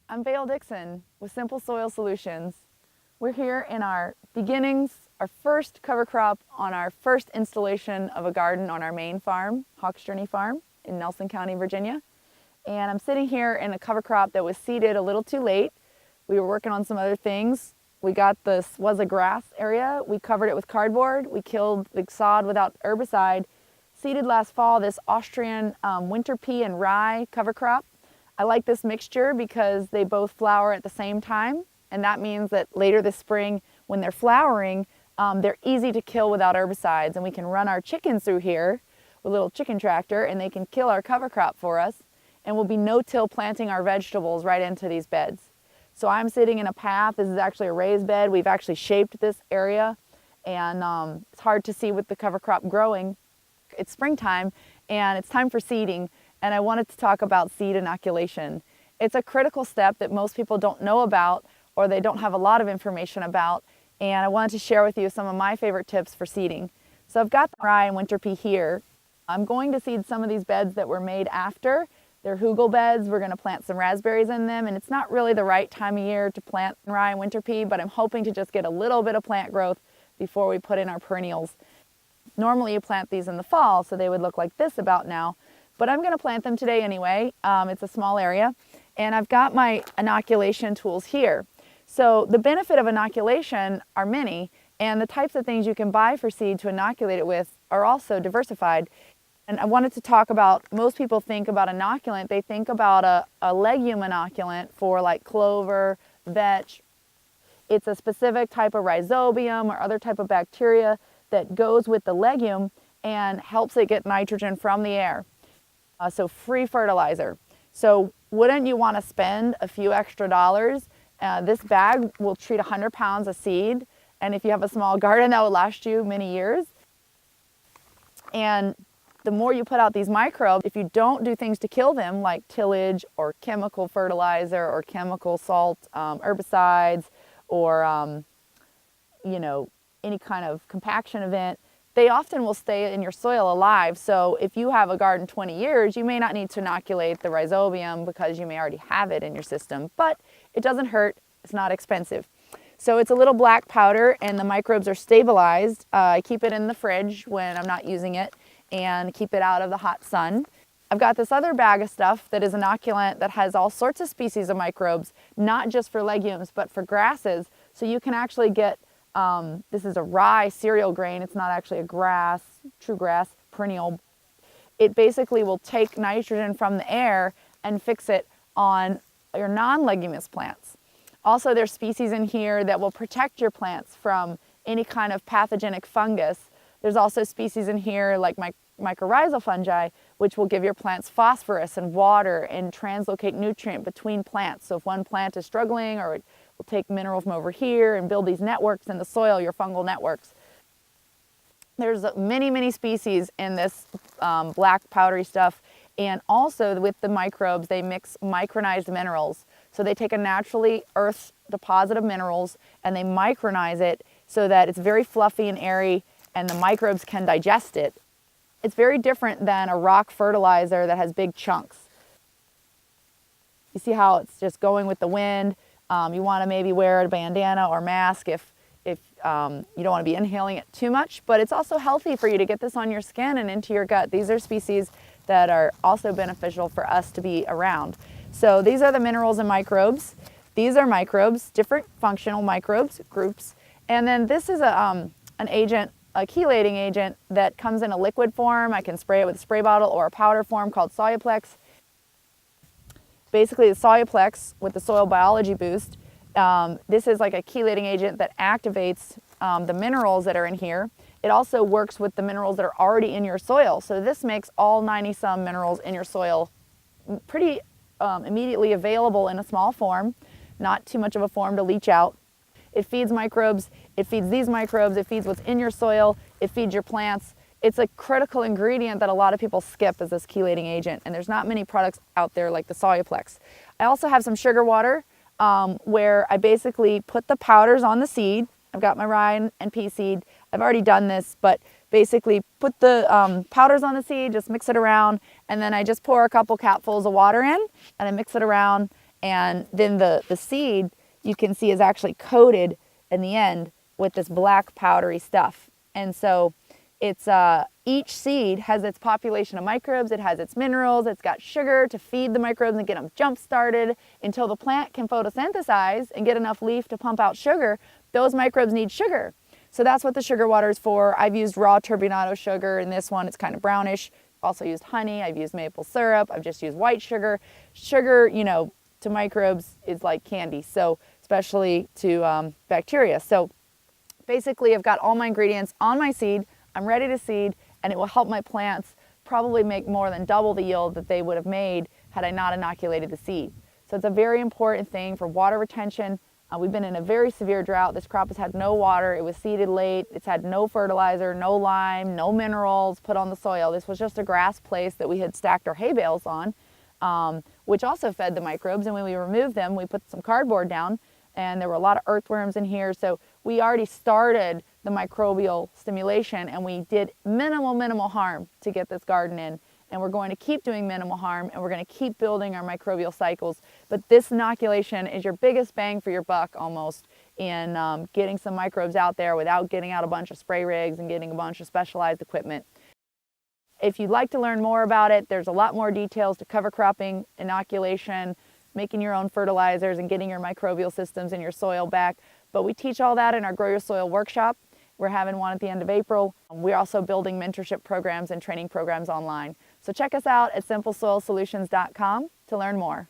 I'm Vale Dixon with Simple Soil Solutions. We're here in our beginnings, our first cover crop on our first installation of a garden on our main farm, Hawks Journey Farm in Nelson County, Virginia. And I'm sitting here in a cover crop that was seeded a little too late. We were working on some other things. We got this was a grass area. We covered it with cardboard. We killed the sod without herbicide. Seeded last fall this Austrian winter pea and rye cover crop. I like this mixture because they both flower at the same time, and that means that later this spring when they're flowering, they're easy to kill without herbicides, and we can run our chickens through here with a little chicken tractor and they can kill our cover crop for us, and we'll be no-till planting our vegetables right into these beds. So I'm sitting in a path. This is actually a raised bed. We've actually shaped this area, and it's hard to see with the cover crop growing. It's springtime and it's time for seeding. And I wanted to talk about seed inoculation. It's a critical step that most people don't know about or they don't have a lot of information about, and I wanted to share with you some of my favorite tips for seeding. So I've got the rye and winter pea here. I'm going to seed some of these beds that were made after. They're hugel beds. We're going to plant some raspberries in them, and it's not really the right time of year to plant rye and winter pea, but I'm hoping to just get a little bit of plant growth before we put in our perennials. Normally you plant these in the fall, so they would look like this about now. But I'm going to plant them today anyway. It's a small area, and I've got my inoculation tools here. So the benefit of inoculation are many, and the types of things you can buy for seed to inoculate it with are also diversified. And I wanted to talk about, most people think about inoculant, they think about a legume inoculant for like clover, vetch. It's a specific type of rhizobium or other type of bacteria that goes with the legume and helps it get nitrogen from the air. So free fertilizer. So wouldn't you want to spend a few extra dollars? This bag will treat 100 pounds of seed, and if you have a small garden, that will last you many years. And the more you put out these microbes, if you don't do things to kill them, like tillage or chemical fertilizer or chemical salt, herbicides, or any kind of compaction event, they often will stay in your soil alive. So if you have a garden 20 years, you may not need to inoculate the rhizobium because you may already have it in your system, but it doesn't hurt, it's not expensive. So it's a little black powder and the microbes are stabilized. I keep it in the fridge when I'm not using it and keep it out of the hot sun. I've got this other bag of stuff that is inoculant that has all sorts of species of microbes, not just for legumes, but for grasses. So you can actually get this is a rye cereal grain. It's not actually a grass, true grass, perennial. It basically will take nitrogen from the air and fix it on your non-leguminous plants. Also, there's species in here that will protect your plants from any kind of pathogenic fungus. There's also species in here like mycorrhizal fungi, which will give your plants phosphorus and water and translocate nutrient between plants. So if one plant is struggling, or will take mineral from over here and build these networks in the soil, your fungal networks. There's many, many species in this black powdery stuff. And also with the microbes, they mix micronized minerals. So they take a naturally earth deposit of minerals and they micronize it so that it's very fluffy and airy and the microbes can digest it. It's very different than a rock fertilizer that has big chunks. You see how it's just going with the wind. You want to maybe wear a bandana or mask if you don't want to be inhaling it too much, but it's also healthy for you to get this on your skin and into your gut. These are species that are also beneficial for us to be around. So these are the minerals and microbes. These are microbes, different functional microbes groups. And then this is an agent, a chelating agent that comes in a liquid form. I can spray it with a spray bottle or a powder form called Soluplex. Basically, the Soluplex with the soil biology boost, this is like a chelating agent that activates the minerals that are in here. It also works with the minerals that are already in your soil. So this makes all 90-some minerals in your soil pretty immediately available in a small form, not too much of a form to leach out. It feeds microbes, it feeds these microbes, it feeds what's in your soil, it feeds your plants. It's a critical ingredient that a lot of people skip as this chelating agent, and there's not many products out there like the Soluplex. I also have some sugar water where I basically put the powders on the seed. I've got my rye and pea seed. I've already done this, but basically put the powders on the seed, just mix it around, and then I just pour a couple capfuls of water in, and I mix it around, And then the seed you can see is actually coated in the end with this black powdery stuff. And so it's each seed has its population of microbes, it has its minerals, it's got sugar to feed the microbes and get them jump started until the plant can photosynthesize and get enough leaf to pump out sugar. Those microbes need sugar. So that's what the sugar water is for. I've used raw turbinado sugar in this one. It's kind of brownish. Also used honey. I've used maple syrup. I've just used white sugar. Sugar, you know, to microbes is like candy. So especially to bacteria. So basically I've got all my ingredients on my seed. I'm ready to seed, and it will help my plants probably make more than double the yield that they would have made had I not inoculated the seed. So it's a very important thing for water retention. We've been in a very severe drought. This crop has had no water. It was seeded late. It's had no fertilizer, no lime, no minerals put on the soil. This was just a grass place that we had stacked our hay bales on, which also fed the microbes. And when we removed them, we put some cardboard down, and there were a lot of earthworms in here. So we already started the microbial stimulation, and we did minimal harm to get this garden in. And we're going to keep doing minimal harm, and we're going to keep building our microbial cycles. But this inoculation is your biggest bang for your buck almost in getting some microbes out there without getting out a bunch of spray rigs and getting a bunch of specialized equipment. If you'd like to learn more about it, there's a lot more details to cover cropping, inoculation, making your own fertilizers, and getting your microbial systems in your soil back. But we teach all that in our Grow Your Soil workshop. We're having one at the end of April. We're also building mentorship programs and training programs online. So check us out at simplesoilsolutions.com to learn more.